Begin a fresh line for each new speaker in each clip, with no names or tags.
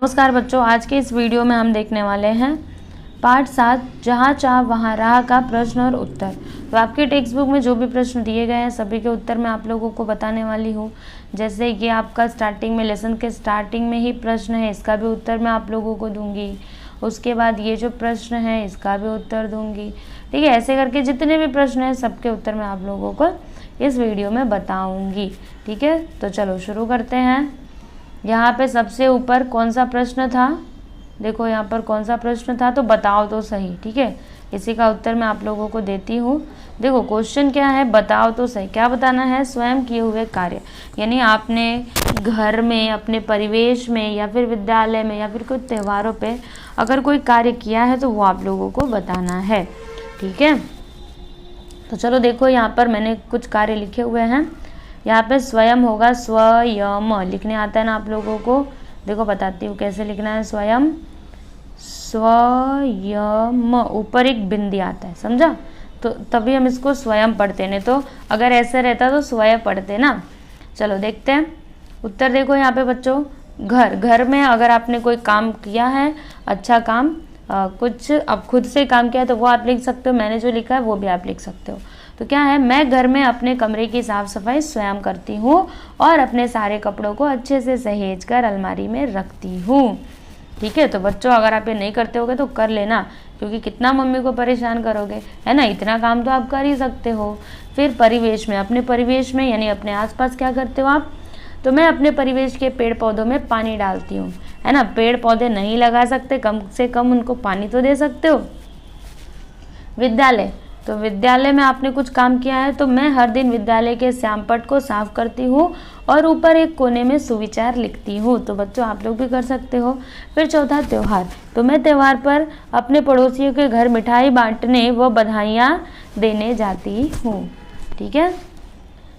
नमस्कार बच्चों, आज के इस वीडियो में हम देखने वाले हैं पार्ट 7 जहाँ चाह वहाँ राह का प्रश्न और उत्तर। तो आपके टेक्स्ट बुक में जो भी प्रश्न दिए गए हैं सभी के उत्तर मैं आप लोगों को बताने वाली हूँ। जैसे ये आपका स्टार्टिंग में लेसन के स्टार्टिंग में ही प्रश्न है, इसका भी उत्तर मैं आप लोगों को दूंगी। उसके बाद ये जो प्रश्न है इसका भी उत्तर दूंगी। ठीक है, ऐसे करके जितने भी प्रश्न हैं सबके उत्तर मैं आप लोगों को इस वीडियो में बताऊँगी। ठीक है, तो चलो शुरू करते हैं। यहाँ पे सबसे ऊपर कौन सा प्रश्न था, देखो यहाँ पर कौन सा प्रश्न था, तो बताओ तो सही। ठीक है, इसी का उत्तर मैं आप लोगों को देती हूँ। देखो क्वेश्चन क्या है, बताओ तो सही। क्या बताना है? स्वयं किए हुए कार्य, यानी आपने घर में, अपने परिवेश में या फिर विद्यालय में या फिर कोई त्योहारों पे अगर कोई कार्य किया है तो वो आप लोगों को बताना है। ठीक है, तो चलो देखो यहाँ पर मैंने कुछ कार्य लिखे हुए हैं। यहाँ पे स्वयं होगा, स्वयं लिखने आता है ना आप लोगों को? देखो बताती हूँ कैसे लिखना है। स्वयं, स्वयं, ऊपर एक बिंदी आता है, समझा? तो तभी हम इसको स्वयं पढ़ते हैं, नहीं तो अगर ऐसे रहता तो स्वयं पढ़ते ना। चलो देखते हैं उत्तर। देखो यहाँ पे बच्चों, घर में अगर आपने कोई काम किया है, अच्छा काम, कुछ अब खुद से काम किया है तो वो आप लिख सकते हो। मैंने जो लिखा है वो भी आप लिख सकते हो। तो क्या है, मैं घर में अपने कमरे की साफ सफाई स्वयं करती हूँ और अपने सारे कपड़ों को अच्छे से सहेज कर अलमारी में रखती हूँ। ठीक है, तो बच्चों अगर आप ये नहीं करते होगे तो कर लेना, क्योंकि कितना मम्मी को परेशान करोगे, है ना? इतना काम तो आप कर ही सकते हो। फिर परिवेश में, अपने परिवेश में यानी अपने आसपास क्या करते हो आप? तो मैं अपने परिवेश के पेड़ पौधों में पानी डालती हूँ, है ना? पेड़ पौधे नहीं लगा सकते, कम से कम उनको पानी तो दे सकते हो। विद्यालय, तो विद्यालय में आपने कुछ काम किया है तो मैं हर दिन विद्यालय के श्यामपट्ट को साफ करती हूँ और ऊपर एक कोने में सुविचार लिखती हूँ। तो बच्चों आप लोग भी कर सकते हो। फिर चौथा, त्योहार, तो मैं त्योहार पर अपने पड़ोसियों के घर मिठाई बांटने व बधाइयाँ देने जाती हूँ। ठीक है,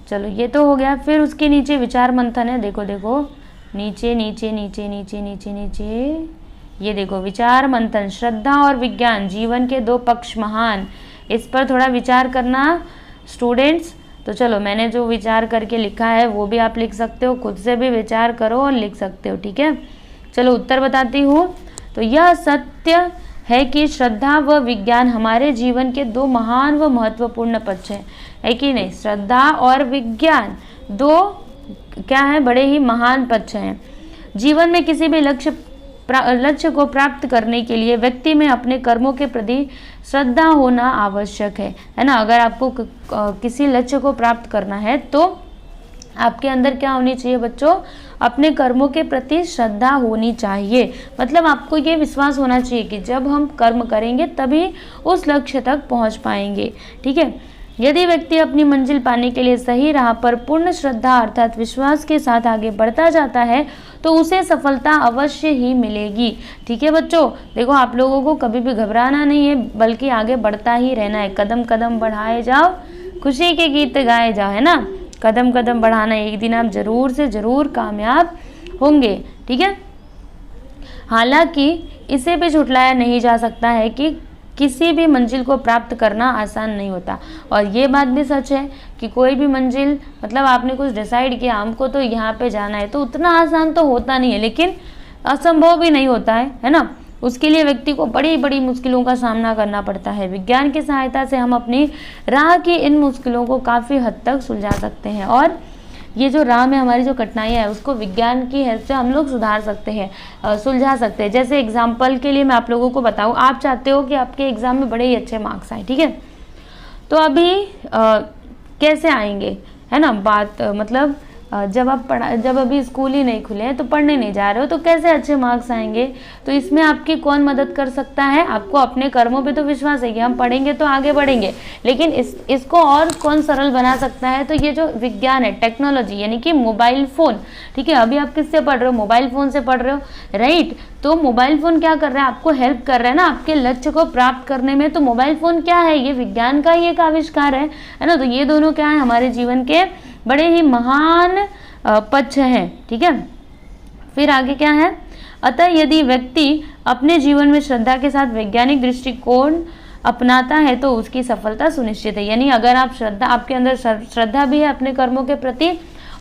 चलो ये तो हो गया। फिर उसके नीचे विचार मंथन है। देखो देखो, नीचे नीचे नीचे नीचे नीचे नीचे ये देखो, विचार मंथन, श्रद्धा और विज्ञान, जीवन के दो पक्ष महान, इस पर थोड़ा विचार करना स्टूडेंट्स। तो चलो मैंने जो विचार करके लिखा है वो भी आप लिख सकते हो, खुद से भी विचार करो और लिख सकते हो। ठीक है, चलो उत्तर बताती हूँ। तो यह सत्य है कि श्रद्धा व विज्ञान हमारे जीवन के दो महान व महत्वपूर्ण पक्ष हैं, है कि नहीं? श्रद्धा और विज्ञान दो क्या है, बड़े ही महान पक्ष हैं। जीवन में किसी भी लक्ष्य को प्राप्त करने के लिए व्यक्ति में अपने कर्मों के प्रति श्रद्धा होना आवश्यक है ना? अगर आपको किसी लक्ष्य को प्राप्त करना है तो आपके अंदर क्या होनी चाहिए बच्चों? अपने कर्मों के प्रति श्रद्धा होनी चाहिए। मतलब आपको ये विश्वास होना चाहिए कि जब हम कर्म करेंगे तभी उस लक्ष्य तक पहुंच पाएंगे। ठीक है, यदि व्यक्ति अपनी मंजिल पाने के लिए सही राह पर पूर्ण श्रद्धा अर्थात विश्वास के साथ आगे बढ़ता जाता है तो उसे सफलता अवश्य ही मिलेगी। ठीक है बच्चों, देखो आप लोगों को कभी भी घबराना नहीं है, बल्कि आगे बढ़ता ही रहना है। कदम कदम बढ़ाए जाओ, खुशी के गीत गाए जाओ, है ना? कदम कदम बढ़ाना, एक दिन आप जरूर से जरूर कामयाब होंगे। ठीक है, हालांकि इसे भी झुठलाया नहीं जा सकता है कि किसी भी मंजिल को प्राप्त करना आसान नहीं होता। और ये बात भी सच है कि कोई भी मंजिल, मतलब आपने कुछ डिसाइड किया हमको तो यहाँ पे जाना है, तो उतना आसान तो होता नहीं है, लेकिन असंभव भी नहीं होता है ना? उसके लिए व्यक्ति को बड़ी बड़ी मुश्किलों का सामना करना पड़ता है। विज्ञान की सहायता से हम अपनी राह की इन मुश्किलों को काफ़ी हद तक सुलझा सकते हैं और ये जो राह में हमारी जो कठिनाइयाँ है उसको विज्ञान की हेल्प से हम लोग सुधार सकते हैं, सुलझा सकते हैं। जैसे एग्जाम्पल के लिए मैं आप लोगों को बताऊँ, आप चाहते हो कि आपके एग्ज़ाम में बड़े ही अच्छे मार्क्स आए, ठीक है? तो अभी कैसे आएंगे, है ना? बात मतलब जब अभी स्कूल ही नहीं खुले हैं तो पढ़ने नहीं जा रहे हो तो कैसे अच्छे मार्क्स आएंगे? तो इसमें आपकी कौन मदद कर सकता है? आपको अपने कर्मों पे तो विश्वास है कि हम पढ़ेंगे तो आगे बढ़ेंगे, लेकिन इसको और कौन सरल बना सकता है? तो ये जो विज्ञान है, टेक्नोलॉजी, यानी कि मोबाइल फ़ोन। ठीक है, अभी आप किससे पढ़ रहे हो? मोबाइल फ़ोन से पढ़ रहे हो, राइट? तो मोबाइल फ़ोन क्या कर रहा है? आपको हेल्प कर रहा है ना आपके लक्ष्य को प्राप्त करने में। तो मोबाइल फ़ोन क्या है? ये विज्ञान का ही एक आविष्कार है ना? तो ये दोनों क्या है? हमारे जीवन के बड़े ही महान पक्ष हैं। ठीक है, फिर आगे क्या है? अतः यदि व्यक्ति अपने जीवन में श्रद्धा के साथ वैज्ञानिक दृष्टिकोण अपनाता है तो उसकी सफलता सुनिश्चित है। यानी अगर आप आपके अंदर श्रद्धा भी है अपने कर्मों के प्रति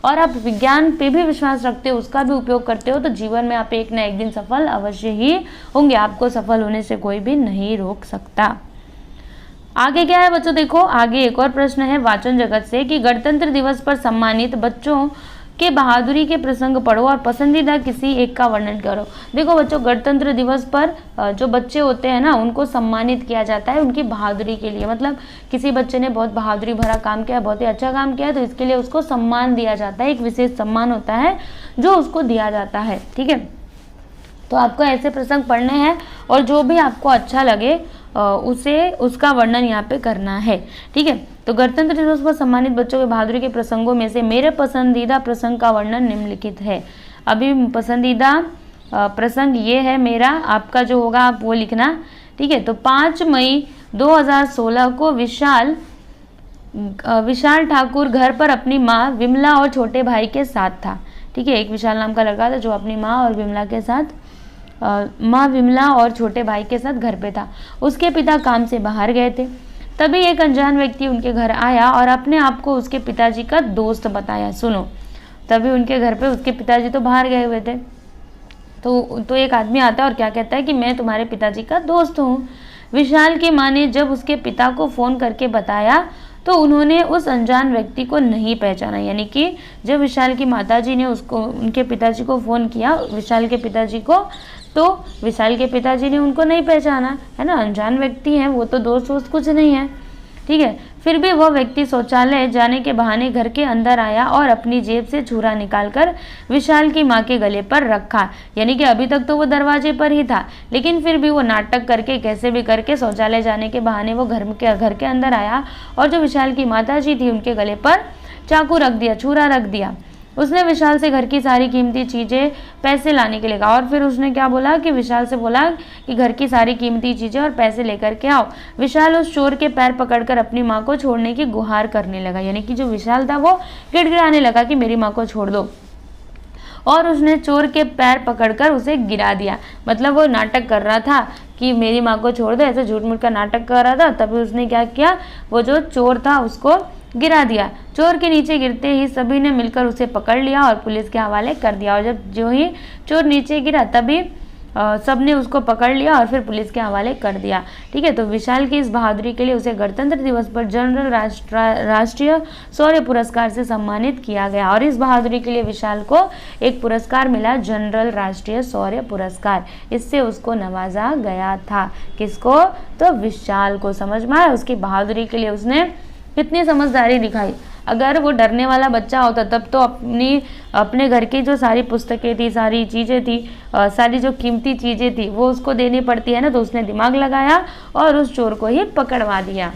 और आप विज्ञान पे भी विश्वास रखते हो, उसका भी उपयोग करते हो, तो जीवन में आप एक ना एक दिन सफल अवश्य ही होंगे। आपको सफल होने से कोई भी नहीं रोक सकता। आगे क्या है बच्चों, देखो आगे एक और प्रश्न है वाचन जगत से कि गणतंत्र दिवस पर सम्मानित बच्चों के बहादुरी के प्रसंग पढ़ो और पसंदीदा किसी एक का वर्णन करो। देखो बच्चों, गणतंत्र दिवस पर जो बच्चे होते हैं ना, उनको सम्मानित किया जाता है उनकी बहादुरी के लिए। मतलब किसी बच्चे ने बहुत बहादुरी भरा काम किया, बहुत ही अच्छा काम किया, तो इसके लिए उसको सम्मान दिया जाता है। एक विशेष सम्मान होता है जो उसको दिया जाता है। ठीक है, तो आपको ऐसे प्रसंग पढ़ने हैं और जो भी आपको अच्छा लगे उसे उसका वर्णन यहाँ पे करना है। ठीक है, तो गणतंत्र दिवस पर सम्मानित बच्चों के बहादुरी के प्रसंगों में से मेरे पसंदीदा प्रसंग का वर्णन निम्नलिखित है। अभी पसंदीदा प्रसंग ये है मेरा, आपका जो होगा आप वो लिखना। ठीक है, तो 5 मई 2016 को विशाल ठाकुर घर पर अपनी माँ विमला और छोटे भाई के साथ था। ठीक है, एक विशाल नाम का लड़का था जो अपनी माँ और विमला के साथ माँ विमला और छोटे भाई के साथ घर पे था। उसके पिता काम से बाहर गए थे। तभी एक अनजान व्यक्ति उनके घर आया और अपने आप को उसके पिताजी का दोस्त बताया। सुनो, तभी उनके घर पे उसके पिताजी तो बाहर गए हुए थे, तो एक आदमी आता है और क्या कहता है कि मैं तुम्हारे पिताजी का दोस्त हूँ। विशाल की माँ ने जब उसके पिता को फ़ोन करके बताया तो उन्होंने उस अनजान व्यक्ति को नहीं पहचाना। यानी कि जब विशाल की माताजी ने उनके पिताजी को फ़ोन किया, विशाल के पिताजी को, तो विशाल के पिताजी ने उनको नहीं पहचाना, है ना, अनजान व्यक्ति हैं वो, तो दोस्त कुछ नहीं है। ठीक है, फिर भी वह व्यक्ति शौचालय जाने के बहाने घर के अंदर आया और अपनी जेब से छुरा निकालकर विशाल की माँ के गले पर रखा। यानी कि अभी तक तो वो दरवाजे पर ही था, लेकिन फिर भी वो नाटक करके कैसे भी करके शौचालय जाने के बहाने वो घर के अंदर आया और जो विशाल की माताजी थी उनके गले पर चाकू रख दिया, छुरा रख दिया। उसने विशाल से घर की सारी कीमती चीज़ें पैसे लाने के लिए कहा और फिर उसने क्या बोला कि विशाल से बोला कि घर की सारी कीमती चीज़ें और पैसे लेकर के आओ। विशाल उस चोर के पैर पकड़कर अपनी माँ को छोड़ने की गुहार करने लगा। यानी कि जो विशाल था वो गिड़गिड़ाने लगा कि मेरी माँ को छोड़ दो, और उसने चोर के पैर पकड़कर उसे गिरा दिया। मतलब वो नाटक कर रहा था कि मेरी माँ को छोड़ दो, ऐसे झूठ मूठ का नाटक कर रहा था। तभी उसने क्या किया, वो जो चोर था उसको गिरा दिया। चोर के नीचे गिरते ही सभी ने मिलकर उसे पकड़ लिया और पुलिस के हवाले कर दिया। और जो ही चोर नीचे गिरा तभी सब ने उसको पकड़ लिया और फिर पुलिस के हवाले कर दिया। ठीक है, तो विशाल की इस बहादुरी के लिए उसे गणतंत्र दिवस पर जनरल राष्ट्रीय शौर्य पुरस्कार से सम्मानित किया गया। और इस बहादुरी के लिए विशाल को एक पुरस्कार मिला, जनरल राष्ट्रीय शौर्य पुरस्कार। इससे उसको नवाजा गया था। किसको? तो विशाल को। समझ में आया? उसकी बहादुरी के लिए उसने कितनी समझदारी दिखाई। अगर वो डरने वाला बच्चा होता तब तो अपने घर की जो सारी पुस्तकें थी, सारी चीज़ें थी, सारी जो कीमती चीज़ें थी वो उसको देनी पड़ती है ना, तो उसने दिमाग लगाया और उस चोर को ही पकड़वा दिया।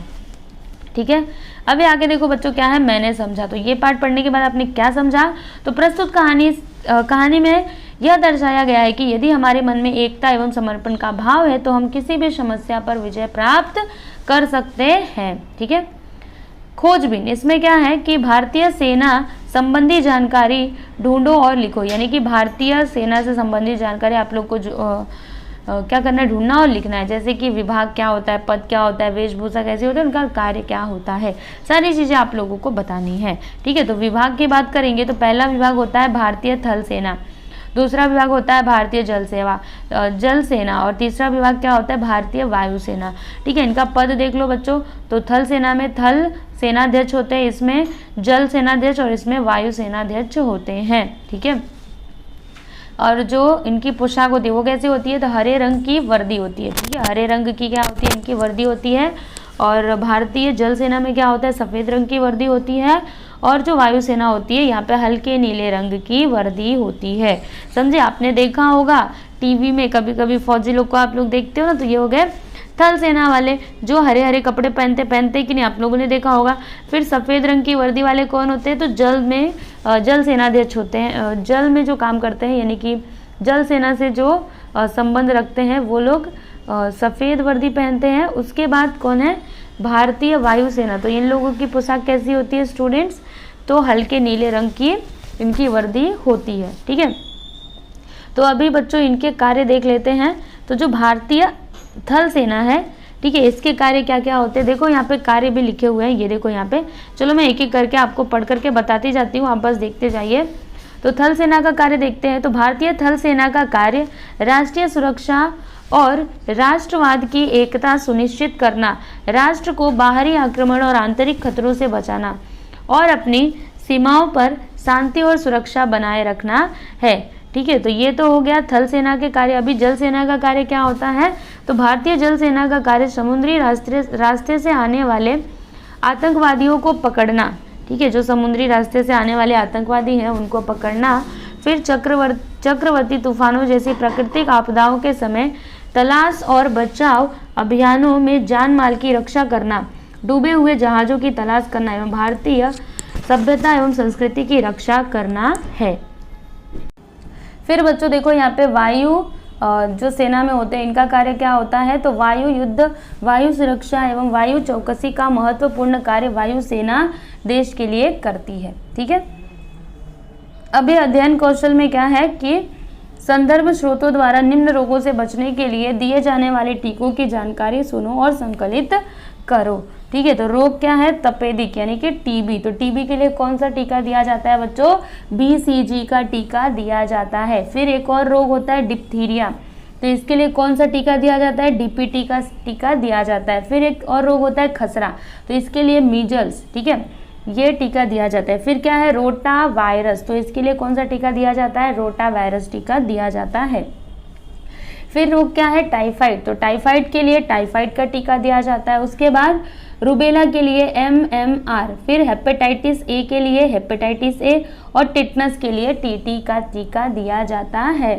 ठीक है, अभी आगे देखो बच्चों क्या है, मैंने समझा। तो ये पार्ट पढ़ने के बाद आपने क्या समझा? तो प्रस्तुत कहानी में यह दर्शाया गया है कि यदि हमारे मन में एकता एवं समर्पण का भाव है तो हम किसी भी समस्या पर विजय प्राप्त कर सकते हैं। ठीक है, खोजबीन, इसमें क्या है कि भारतीय सेना संबंधी जानकारी ढूंढो और लिखो। यानी कि भारतीय सेना से संबंधित जानकारी आप लोग को क्या करना है, ढूंढना और लिखना है। जैसे कि विभाग क्या होता है, पद क्या होता है, वेशभूषा कैसी होती है, उनका कार्य क्या होता है, सारी चीज़ें आप लोगों को बतानी है। ठीक है, तो विभाग की बात करेंगे तो पहला विभाग होता है भारतीय थल सेना, दूसरा विभाग होता है भारतीय जल सेना और तीसरा विभाग क्या होता है, भारतीय वायुसेना। ठीक है, इनका पद देख लो बच्चों। तो थल सेना में थल सेनाध्यक्ष होते हैं, इसमें जल सेनाध्यक्ष और इसमें वायु सेनाध्यक्ष होते हैं। ठीक है, और जो इनकी पोशाक होती है वो कैसी होती है, तो हरे रंग की वर्दी होती है। ठीक है, हरे रंग की क्या होती है, इनकी वर्दी होती है। और भारतीय जल सेना में क्या होता है, सफ़ेद रंग की वर्दी होती है। और जो वायुसेना होती है यहाँ पे हल्के नीले रंग की वर्दी होती है। समझे? आपने देखा होगा टीवी में कभी कभी फौजी लोग को आप लोग देखते हो ना, तो ये हो गए थल सेना वाले जो हरे हरे कपड़े पहनते कि नहीं, आप लोगों ने देखा होगा। फिर सफ़ेद रंग की वर्दी वाले कौन होते हैं, तो जल सेनाध्यक्ष होते हैं, जल में जो काम करते हैं, यानी कि जल सेना से जो संबंध रखते हैं वो लोग सफ़ेद वर्दी पहनते हैं। उसके बाद कौन है, भारतीय वायुसेना। तो इन लोगों की पोशाक कैसी होती है स्टूडेंट्स, तो हल्के नीले रंग की इनकी वर्दी होती है। ठीक है, तो अभी बच्चों इनके कार्य देख लेते हैं। तो जो भारतीय थल सेना है ठीक है, इसके कार्य क्या क्या होते हैं, देखो यहाँ पे कार्य भी लिखे हुए हैं, ये देखो यहाँ पे। चलो मैं एक एक करके आपको पढ़ करके बताती जाती हूँ, आप बस देखते जाइए। तो थल सेना का कार्य देखते हैं। तो भारतीय थल सेना का कार्य राष्ट्रीय सुरक्षा और राष्ट्रवाद की एकता सुनिश्चित करना, राष्ट्र को बाहरी आक्रमण और आंतरिक खतरों से बचाना और अपनी सीमाओं पर शांति और सुरक्षा बनाए रखना है। ठीक है, तो ये तो हो गया थल सेना के कार्य। अभी जल सेना का कार्य क्या होता है, तो भारतीय जल सेना का कार्य समुद्री रास्ते से आने वाले आतंकवादियों को पकड़ना। ठीक है, जो समुद्री रास्ते से आने वाले आतंकवादी हैं उनको पकड़ना, फिर चक्रवर्ती तूफानों जैसी प्राकृतिक आपदाओं के समय तलाश और बचाव अभियानों में जान माल की रक्षा करना, डूबे हुए जहाज़ों की तलाश करना एवं भारतीय सभ्यता एवं संस्कृति की रक्षा करना है। फिर बच्चों देखो यहाँ पे वायु जो सेना में होते हैं इनका कार्य क्या होता है, तो वायु युद्ध, वायु सुरक्षा एवं वायु चौकसी का महत्वपूर्ण कार्य वायु सेना देश के लिए करती है। ठीक है, अभी अध्ययन कौशल में क्या है कि संदर्भ स्रोतों द्वारा निम्न रोगों से बचने के लिए दिए जाने वाले टीकों की जानकारी सुनो और संकलित करो। ठीक है, तो रोग क्या है, तपेदिक यानी कि टीबी। तो टीबी के लिए कौन सा टीका दिया जाता है बच्चों, BCG का टीका दिया जाता है। फिर एक और रोग होता है डिप्थीरिया, तो इसके लिए कौन सा टीका दिया जाता है, DPT का टीका दिया जाता है। फिर एक और रोग होता है खसरा, तो इसके लिए मीजल्स, ठीक है, ये टीका दिया जाता है। फिर क्या है, रोटा वायरस, तो इसके लिए कौन सा टीका दिया जाता है, रोटा वायरस टीका दिया जाता है। फिर रोग क्या है, टाइफाइड, तो टाइफाइड के लिए टाइफाइड का टीका दिया जाता है। उसके बाद रूबेला के लिए MMR, फिर हेपेटाइटिस ए के लिए हेपेटाइटिस ए और टिटनस के लिए TT का टीका दिया जाता है।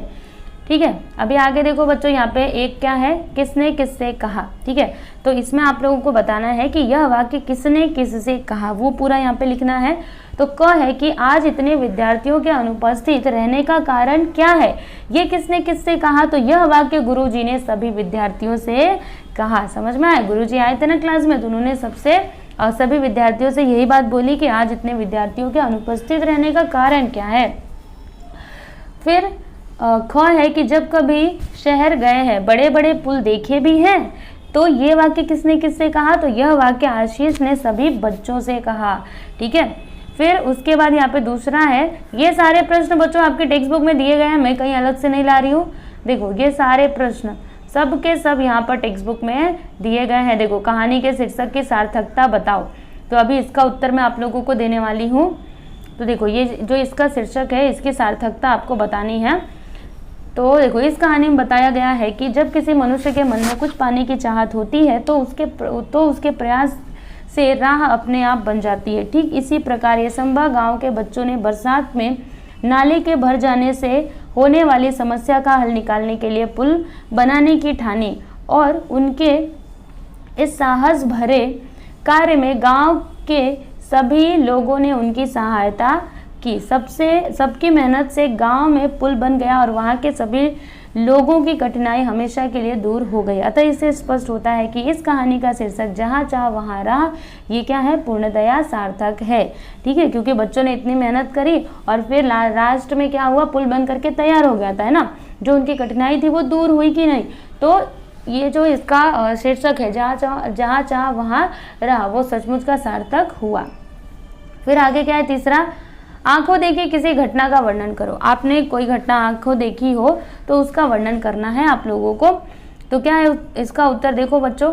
ठीक है, अभी आगे देखो बच्चों, यहाँ पे एक क्या है, किसने किससे कहा। ठीक है, तो इसमें आप लोगों को बताना है कि यह वाक्य किसने किससे कहा, वो पूरा यहाँ पे लिखना है। तो क है कि आज इतने विद्यार्थियों के अनुपस्थित रहने का कारण क्या है, ये किसने किससे कहा, तो यह वाक्य गुरुजी ने सभी विद्यार्थियों से कहा। समझ में आया, गुरुजी आए थे ना क्लास में, तो उन्होंने सभी विद्यार्थियों से यही बात बोली कि आज इतने विद्यार्थियों के अनुपस्थित रहने का कारण क्या है। फिर ख है कि जब कभी शहर गए हैं, बड़े बड़े पुल देखे भी हैं, तो ये वाक्य किसने किससे कहा, तो यह वाक्य आशीष ने सभी बच्चों से कहा। ठीक है, फिर उसके बाद यहाँ पे दूसरा है, ये सारे प्रश्न बच्चों आपके टेक्स्ट बुक में दिए गए हैं, मैं कहीं अलग से नहीं ला रही हूँ। देखो ये सारे प्रश्न सब के सब यहाँ पर टेक्स्ट बुक में दिए गए हैं। देखो, कहानी के शीर्षक की सार्थकता बताओ, तो अभी इसका उत्तर मैं आप लोगों को देने वाली हूँ। तो देखो, ये जो इसका शीर्षक है इसकी सार्थकता आपको बतानी है। तो देखो, इस कहानी में बताया गया है कि जब किसी मनुष्य के मन में कुछ पाने की चाहत होती है तो उसके प्रयास से राह अपने आप बन जाती है। ठीक इसी प्रकार यसंबा गांव के बच्चों ने बरसात में नाले के भर जाने से होने वाली समस्या का हल निकालने के लिए पुल बनाने की ठानी और उनके इस साहस भरे कार्य में गांव के सभी लोगों ने उनकी सहायता की। सबकी मेहनत से गांव में पुल बन गया और वहां के सभी लोगों की कठिनाई हमेशा के लिए दूर हो गई। अतः इससे स्पष्ट होता है कि इस कहानी का शीर्षक जहाँ चाह वहाँ राह, ये क्या है, पूर्णतया सार्थक है। ठीक है, क्योंकि बच्चों ने इतनी मेहनत करी और फिर लास्ट में क्या हुआ, पुल बन करके तैयार हो गया था, है ना। जो उनकी कठिनाई थी वो दूर हुई कि नहीं, तो ये जो इसका शीर्षक है जहाँ चाह वहाँ राह, वो सचमुच का सार्थक हुआ। फिर आगे क्या है, तीसरा, आंखों देखी किसी घटना का वर्णन करो। आपने कोई घटना आंखों देखी हो तो उसका वर्णन करना है आप लोगों को। तो क्या है इसका उत्तर, देखो बच्चों,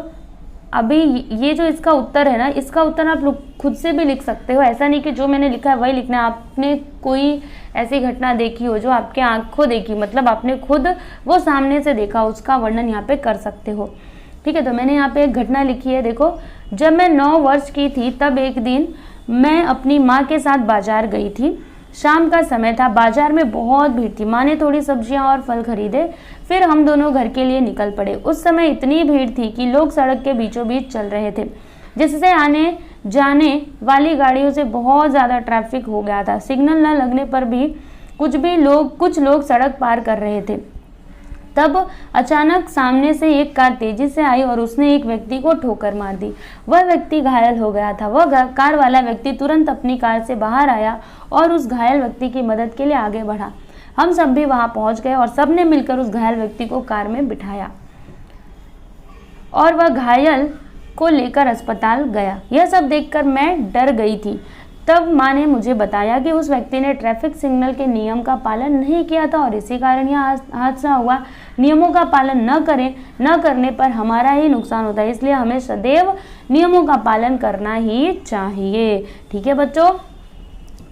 अभी ये जो इसका उत्तर है ना, इसका उत्तर आप लोग खुद से भी लिख सकते हो। ऐसा नहीं कि जो मैंने लिखा है वही लिखना है। आपने कोई ऐसी घटना देखी हो जो आपके आंखों देखी, मतलब आपने खुद वो सामने से देखा, उसका वर्णन यहाँ पे कर सकते हो। ठीक है, तो मैंने यहाँ पे एक घटना लिखी है। देखो, जब मैं 9 वर्ष की थी तब एक दिन मैं अपनी माँ के साथ बाजार गई थी। शाम का समय था, बाजार में बहुत भीड़ थी। माँ ने थोड़ी सब्जियां और फल खरीदे, फिर हम दोनों घर के लिए निकल पड़े। उस समय इतनी भीड़ थी कि लोग सड़क के बीचों बीच चल रहे थे, जिससे आने जाने वाली गाड़ियों से बहुत ज़्यादा ट्रैफिक हो गया था। सिग्नल न लगने पर भी कुछ लोग सड़क पार कर रहे थे। तब अचानक सामने से एक कार तेजी से आई और उसने एक व्यक्ति को ठोकर मार दी। वह व्यक्ति घायल हो गया था। वह कार वाला व्यक्ति तुरंत अपनी कार से बाहर आया और उस घायल व्यक्ति की मदद के लिए आगे बढ़ा। हम सब भी वहां पहुंच गए और सबने मिलकर उस घायल व्यक्ति को कार में बिठाया। और वह घायल को लेकर अस्पताल गया। यह सब देखकर मैं डर गई थी। तब माँ ने मुझे बताया कि उस व्यक्ति ने ट्रैफिक सिग्नल के नियम का पालन नहीं किया था और इसी कारण यह हादसा हुआ। नियमों का पालन न करने पर हमारा ही नुकसान होता है, इसलिए हमें सदैव नियमों का पालन करना ही चाहिए। ठीक है बच्चों,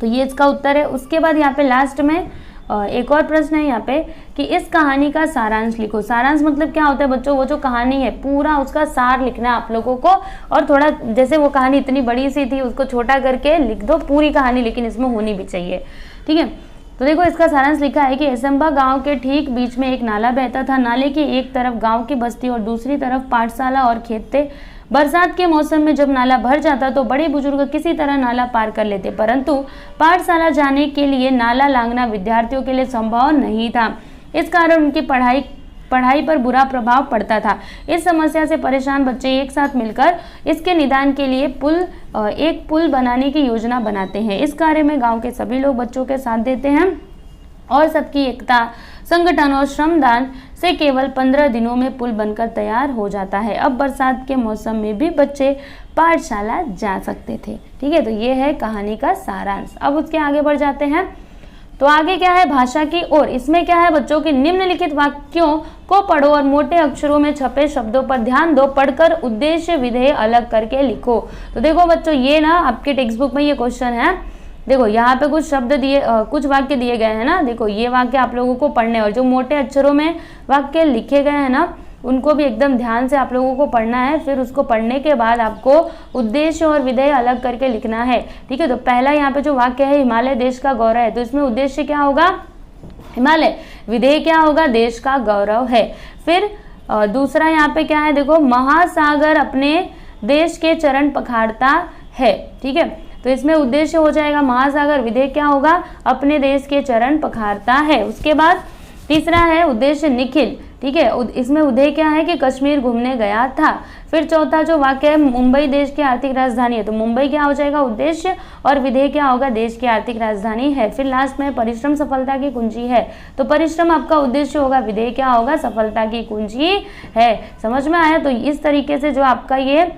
तो ये इसका उत्तर है। उसके बाद यहाँ पे लास्ट में एक और प्रश्न है यहाँ पे कि इस कहानी का सारांश लिखो। सारांश मतलब क्या होता है बच्चों, वो जो कहानी है पूरा उसका सार लिखना है आप लोगों को, और थोड़ा जैसे वो कहानी इतनी बड़ी सी थी उसको छोटा करके लिख दो पूरी कहानी, लेकिन इसमें होनी भी चाहिए। ठीक है, तो देखो इसका सारांश लिखा है कि एसंबा गांव के ठीक बीच में एक नाला बहता था। नाले की एक तरफ गांव की बस्ती और दूसरी तरफ पाठशाला और खेत थे। बरसात के मौसम में जब नाला भर जाता तो बड़े बुजुर्ग किसी तरह नाला पार कर लेते, परंतु पाठशाला जाने के लिए नाला लांघना विद्यार्थियों के लिए संभव नहीं था। इस कारण उनकी पढ़ाई पर बुरा प्रभाव पड़ता था। इस समस्या से परेशान बच्चे एक साथ मिलकर इसके निदान के लिए एक पुल बनाने की योजना बनाते हैं। इस कार्य में गांव के सभी लोग बच्चों के साथ देते हैं और सबकी एकता, संगठन और श्रमदान से केवल 15 दिनों में पुल बनकर तैयार हो जाता है। अब बरसात के मौसम में भी बच्चे पाठशाला जा सकते थे। ठीक है, तो ये है कहानी का सारांश। अब उसके आगे बढ़ जाते हैं। तो आगे क्या है, भाषा की ओर। इसमें क्या है बच्चों की निम्नलिखित वाक्यों को पढ़ो और मोटे अक्षरों में छपे शब्दों पर ध्यान दो, पढ़कर उद्देश्य विधेय अलग करके लिखो। तो देखो बच्चों ये ना आपके टेक्स्ट बुक में ये क्वेश्चन है। देखो यहाँ पे कुछ शब्द दिए, कुछ वाक्य दिए गए हैं ना। देखो ये वाक्य आप लोगों को पढ़ने, और जो मोटे अक्षरों में वाक्य लिखे गए हैं ना उनको भी एकदम ध्यान से आप लोगों को पढ़ना है। फिर उसको पढ़ने के बाद आपको उद्देश्य और विधेय अलग करके लिखना है। ठीक है, तो पहला यहाँ पे जो वाक्य है हिमालय देश का गौरव है, तो इसमें उद्देश्य क्या होगा हिमालय, विधेय क्या होगा देश का गौरव है। फिर दूसरा यहाँ पे क्या है, देखो महासागर अपने देश के चरण पखाड़ता है। ठीक है, तो इसमें उद्देश्य हो जाएगा महासागर, विधेय क्या होगा अपने देश के चरण पखारता है। उसके बाद तीसरा है उद्देश्य निखिल। ठीक है, इसमें उद्देश्य क्या है कि कश्मीर घूमने गया था। फिर चौथा जो वाक्य है मुंबई देश की आर्थिक राजधानी है, तो मुंबई क्या हो जाएगा उद्देश्य, और विधेय क्या होगा देश की आर्थिक राजधानी है। फिर लास्ट में परिश्रम सफलता की कुंजी है, तो परिश्रम आपका उद्देश्य होगा, विधेय क्या होगा सफलता की कुंजी है। समझ में आया। तो इस तरीके से जो आपका ये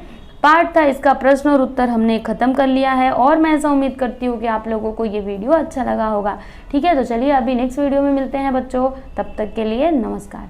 पार्ट था इसका प्रश्न और उत्तर हमने खत्म कर लिया है, और मैं ऐसा उम्मीद करती हूँ कि आप लोगों को ये वीडियो अच्छा लगा होगा। ठीक है, तो चलिए अभी नेक्स्ट वीडियो में मिलते हैं बच्चों, तब तक के लिए नमस्कार।